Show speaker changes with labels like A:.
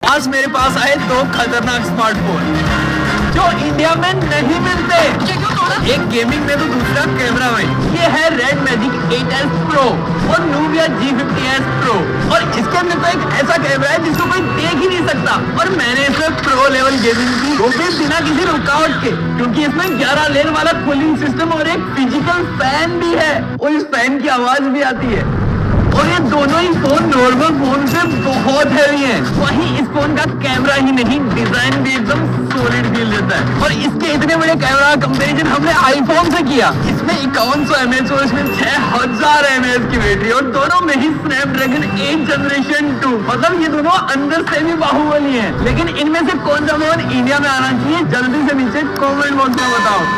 A: आज मेरे पास आए दो खतरनाक स्मार्टफोन जो इंडिया में नहीं मिलते। एक गेमिंग में तो दूसरा कैमरा में। ये है रेड मैजिक 8S Pro और Nubia G50s Pro और इसके अंदर तो एक ऐसा कैमरा है जिसको कोई देख ही नहीं सकता। और मैंने इसमें प्रो लेवल गेमिंग की वो भी बिना किसी रुकावट के, क्योंकि इसमें 11 लेन वाला कूलिंग सिस्टम और एक फिजिकल फैन भी है और इस फैन की आवाज भी आती है। और ये दोनों ही फोन नॉर्मल फोन से बहुत हैवी हैं। वहीं इस फोन का कैमरा ही नहीं, डिजाइन भी एकदम सॉलिड फील देता है। और इसके इतने बड़े कैमरा का कंपैरिजन हमने आईफोन से किया। इसमें 5100 mAh और इसमें 6000 mAh की बैटरी और दोनों में ही स्नैपड्रैगन 8 जनरेशन 2। मतलब ये दोनों अंदर से भी बाहुबली हैं। लेकिन इनमें से कौन सा फोन इंडिया में आना चाहिए, जल्दी से नीचे कॉमेंट बॉक्स में बताओ।